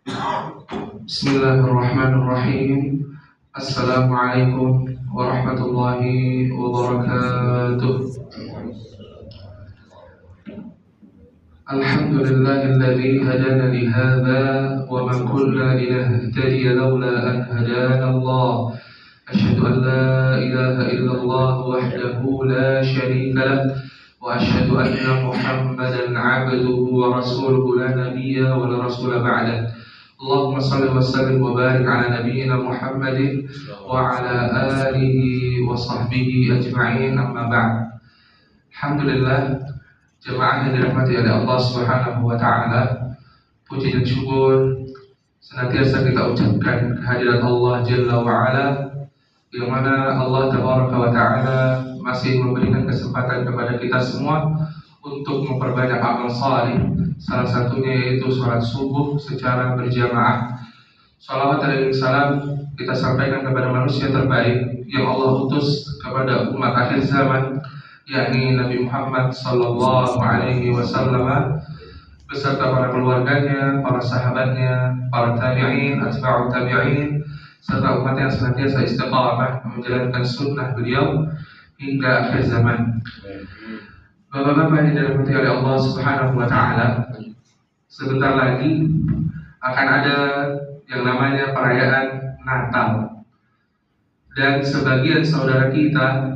Bismillahirrahmanirrahim. Assalamualaikum warahmatullahi wabarakatuh. Alhamdulillahilladzi hadana li hadza wa ma kunna linahtadiya laula an hadana Allah. Asyhadu an la ilaha illallah wahdahu la syarika lah wa asyhadu anna Muhammadan 'abduhu wa rasuluhu la nabiyya wa la rasula ba'dah. Allahumma salli wa sallim wa barik ala nabiyyina Muhammadin wa ala alihi wa sahbihi ajma'in, amma ba'd. Alhamdulillah, jemaah yang dirahmati oleh Allah Subhanahu wa taala, puji dan syukur senantiasa kita ucapkan kehadirat Allah Jalla wa ala, yang mana Allah Tabaraka wa taala masih memberikan kesempatan kepada kita semua untuk memperbanyak amal salih. Salah satunya yaitu sholat subuh secara berjamaah. Salawat dan salam kita sampaikan kepada manusia terbaik yang Allah utus kepada umat akhir zaman, yakni Nabi Muhammad sallallahu alaihi wasallam beserta para keluarganya, para sahabatnya, para tabi'in, atba'u tabi'in, serta umat yang senantiasa istiqamah menjalankan sunnah beliau hingga akhir zaman. Bapak-bapak yang dirahmati oleh Allah Subhanahu wa taala, sebentar lagi akan ada yang namanya perayaan Natal. Dan sebagian saudara kita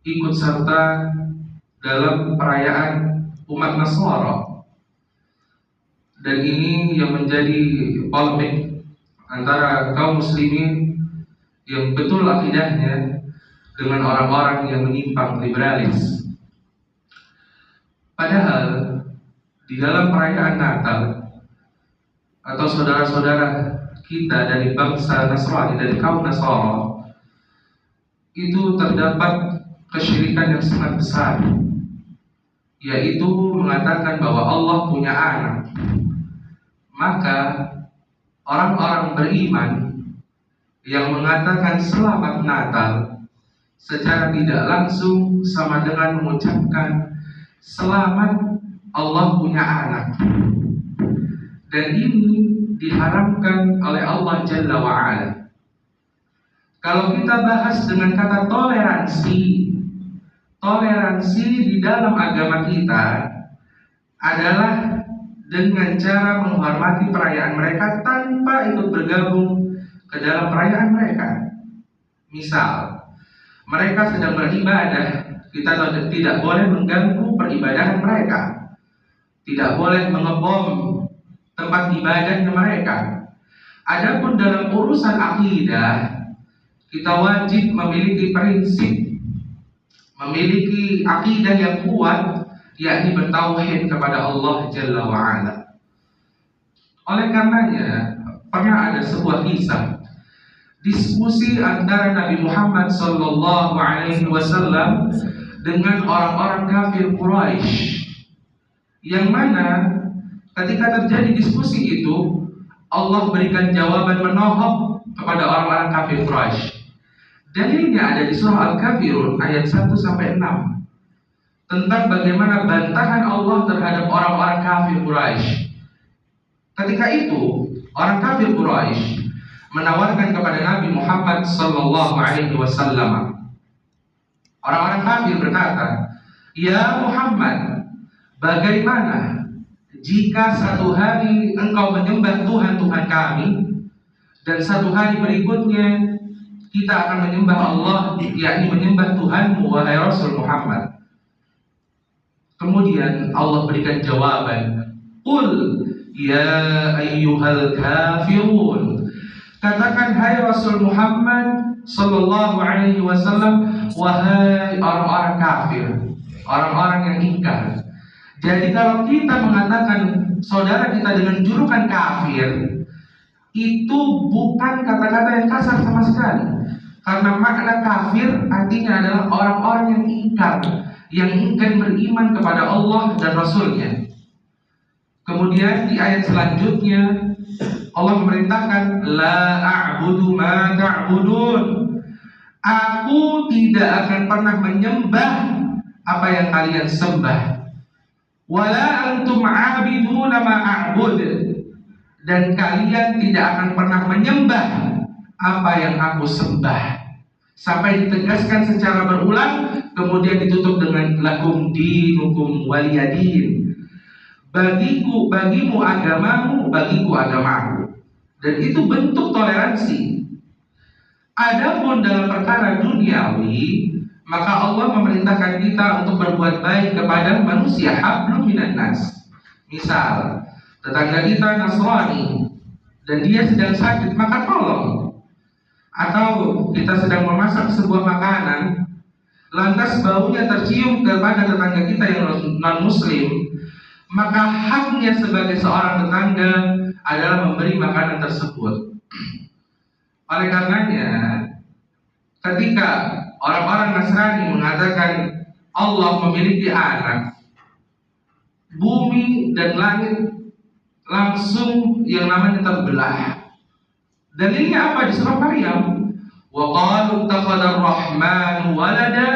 ikut serta dalam perayaan umat Nasara. Dan ini yang menjadi polemik antara kaum muslimin yang betul akidahnya dengan orang-orang yang menyimpang liberalis. Padahal di dalam perayaan Natal atau saudara-saudara kita dari bangsa Nasrani, dari kaum Nasara, itu terdapat kesyirikan yang sangat besar, yaitu mengatakan bahwa Allah punya anak. Maka orang-orang beriman yang mengatakan selamat Natal secara tidak langsung sama dengan mengucapkan selamat Allah punya anak. Dan ini diharamkan oleh Allah Jalla wa'ala. Kalau kita bahas dengan kata toleransi di dalam agama kita adalah dengan cara menghormati perayaan mereka tanpa ikut bergabung ke dalam perayaan mereka. Misal, mereka sedang beribadah, kita tidak boleh mengganggu peribadahan mereka, tidak boleh mengebom tempat ibadahnya mereka. Adapun dalam urusan akidah, kita wajib memiliki prinsip, memiliki akidah yang kuat, yakni bertauhid kepada Allah Jalla wa'ala. Oleh karenanya, pernah ada sebuah kisah diskusi antara Nabi Muhammad sallallahu alaihi wasallam dengan orang-orang kafir Quraisy, yang mana ketika terjadi diskusi itu Allah berikan jawaban menohok kepada orang-orang kafir Quraisy. Dalilnya ada di surah Al-Kafirun ayat 1-6 tentang bagaimana bantahan Allah terhadap orang-orang kafir Quraisy. Ketika itu orang kafir Quraisy menawarkan kepada Nabi Muhammad sallallahu alaihi wasallam. Orang-orang kafir berkata, "Ya Muhammad, bagaimana jika satu hari engkau menyembah Tuhan kami dan satu hari berikutnya kita akan menyembah Allah, yakni menyembah Tuhanmu wahai Rasul Muhammad?" Kemudian Allah berikan jawaban, "Qul ya ayyuhal kafirun." Katakan hai Rasul Muhammad sallallahu alaihi wasallam, wahai orang-orang kafir, orang-orang yang ingkar. Jadi kalau kita mengatakan saudara kita dengan julukan kafir, itu bukan kata-kata yang kasar sama sekali. Karena makna kafir artinya adalah orang-orang yang ingkar, yang enggan beriman kepada Allah dan Rasulnya. Kemudian di ayat selanjutnya Allah memerintahkan, la a'budu ma ta'budun. Aku tidak akan pernah menyembah apa yang kalian sembah. Wala antum 'abiduna ma a'bud. dan kalian tidak akan pernah menyembah apa yang aku sembah. Sampai ditegaskan secara berulang, kemudian ditutup dengan lakum dinukum waliyadin. Bagimu agamamu, bagiku agamaku. Dan itu bentuk toleransi. Adapun dalam perkara duniawi, maka Allah memerintahkan kita untuk berbuat baik kepada manusia, hablum minan nas. Misal, tetangga kita Nasrani dan dia sedang sakit, maka tolong. Atau kita sedang memasak sebuah makanan, lantas baunya tercium kepada tetangga kita yang non-muslim, maka haknya sebagai seorang tetangga adalah memberi makanan tersebut. Oleh karenanya, ketika orang-orang Nasrani mengatakan Allah memiliki anak, bumi dan langit langsung yang namanya terbelah. Dalilnya apa? Di surah Maryam, wa qalu ittakhadha ar-rahmanu walada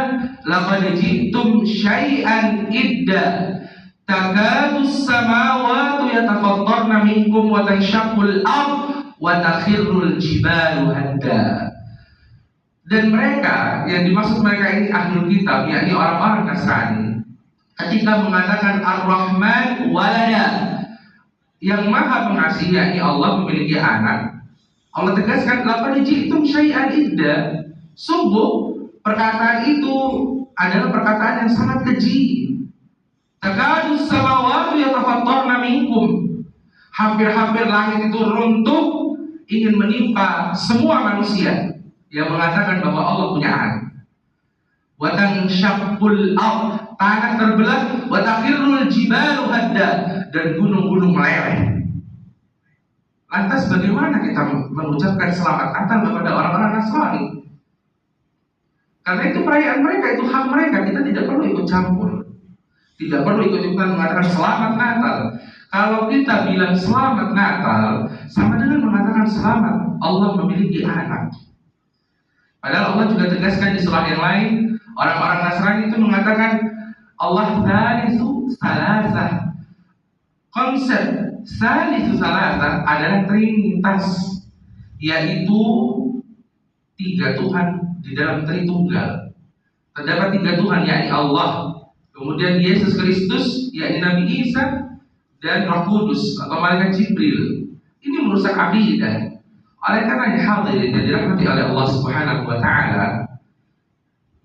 laqad ji'tum syai'an idda takadu as-samawati yatafattarna minkum wa tanshaqqul ardh wa takhirrul jibalu hadda. Dan mereka, yang dimaksud mereka ini ahlul kitab, yakni orang-orang Nasrani, ketika mengatakan Ar-Rahman walada, yang maha pengasih, yakni Allah memiliki anak, Allah tegaskan laqad ji'tum syai'an idda. Sungguh perkataan itu adalah perkataan yang sangat keji. Takadu as-samawati yatafattarna minkum. Hampir-hampir langit itu runtuh ingin menimpa semua manusia yang mengatakan bahwa Allah punya anak. Wa tanshaqqul ardh, tanah terbelah, wa takhirrul jibalu hadda, dan gunung-gunung meleleh. Lantas bagaimana kita mengucapkan selamat Natal kepada orang-orang Nasrani? Karena itu perayaan mereka, itu hak mereka, kita tidak perlu ikut campur. Tidak perlu ikut-ikutan mengatakan selamat Natal. Kalau kita bilang selamat Natal, sama dengan mengatakan selamat Allah memiliki anak. Padahal Allah juga tegaskan di surah yang lain, orang-orang Nasrani itu mengatakan Allah tsalitsu salasah. Konsep tsalitsu salasah adalah trinitas, yaitu tiga Tuhan di dalam Tritunggal. Terdapat tiga Tuhan, yakni Allah, kemudian Yesus Kristus, yakni Nabi Isa, dan Roh Kudus atau malaikat Jibril. Ini merusak akidah. Oleh karena hadirin yang dirahmati oleh Allah Subhanahu wa taala,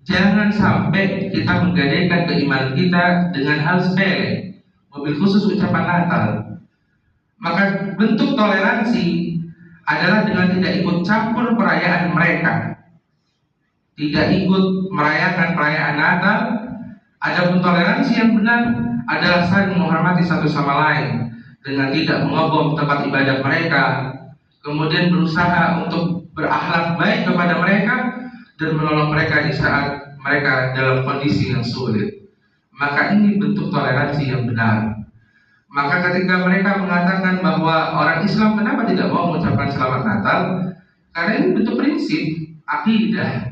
jangan sampai kita menggadaikan keimanan kita dengan hal sepele, mobil khusus ucapan Natal. Maka bentuk toleransi adalah dengan tidak ikut campur perayaan mereka, tidak ikut merayakan perayaan Natal. Adapun toleransi yang benar adalah saling menghormati satu sama lain dengan tidak mengobom tempat ibadah mereka, kemudian berusaha untuk berakhlak baik kepada mereka dan menolong mereka di saat mereka dalam kondisi yang sulit. Maka ini bentuk toleransi yang benar. Maka ketika mereka mengatakan bahwa orang Islam kenapa tidak mau mengucapkan selamat Natal, karena ini bentuk prinsip akidah.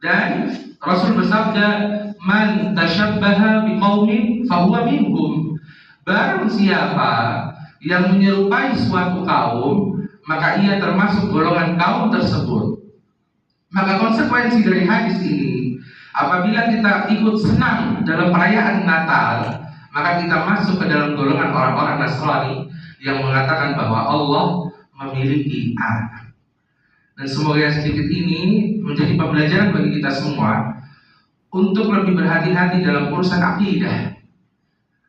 Dan Rasul bersabda, man tashabbaha biqaumin fahuwa minhum. Barang siapa yang menyerupai suatu kaum, maka ia termasuk golongan kaum tersebut. Maka konsekuensi dari hadis ini, apabila kita ikut senang dalam perayaan Natal, maka kita masuk ke dalam golongan orang-orang Nasrani yang mengatakan bahwa Allah memiliki anak. Dan semoga sedikit ini menjadi pembelajaran bagi kita semua untuk lebih berhati-hati dalam urusan akidah.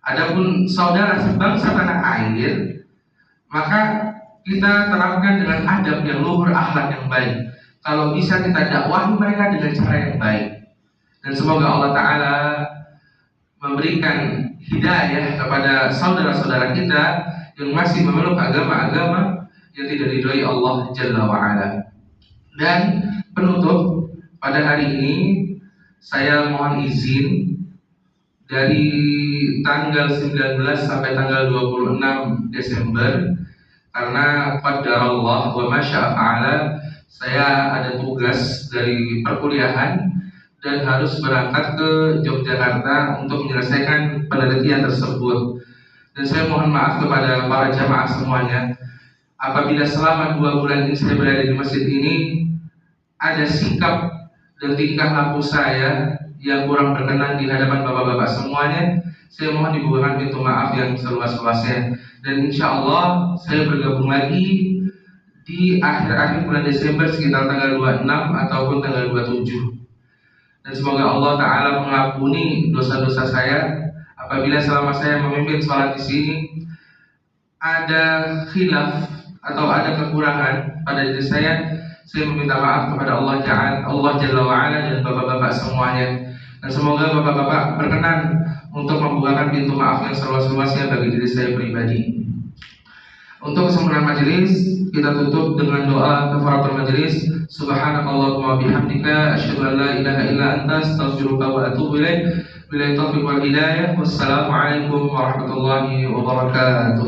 Adapun saudara sebangsa tanah air, maka kita terapkan dengan adab yang luhur, akhlak yang baik. Kalau bisa kita dakwahi mereka dengan cara yang baik. Dan semoga Allah Ta'ala memberikan hidayah kepada saudara-saudara kita yang masih memeluk agama-agama yang tidak diridhoi Allah Jalla wa'ala. Dan penutup pada hari ini, saya mohon izin dari tanggal 19 sampai tanggal 26 Desember, karena qadarallah wa masya'a fa'ala, saya ada tugas dari perkuliahan dan harus berangkat ke Yogyakarta untuk menyelesaikan penelitian tersebut. Dan saya mohon maaf kepada para jamaah semuanya, apabila selama 2 bulan ini saya berada di masjid ini ada sikap dan tingkah laku saya yang kurang berkenan di hadapan bapak-bapak semuanya, saya mohon dibukakan pintu maaf yang seluas-luasnya. Dan insya Allah saya bergabung lagi di akhir-akhir bulan Desember sekitar tanggal 26 ataupun tanggal 27. Dan semoga Allah Ta'ala mengampuni dosa-dosa saya apabila selama saya memimpin sholat di sini ada khilaf atau ada kekurangan pada diri saya meminta maaf kepada Allah Jalla wa'ala dan bapak-bapak semuanya. Dan semoga bapak-bapak berkenan untuk membukakan pintu maaf yang seluas-luasnya bagi diri saya pribadi. Untuk kesempurnaan majelis, kita tutup dengan doa kafaratul majelis. Subhanakallahumma bihamdika asyhadu an la ilaha illa anta astaghfiruka wa atubu ilaik. Billahi taufiq wal hidayah. Wassalamualaikum warahmatullahi wabarakatuh.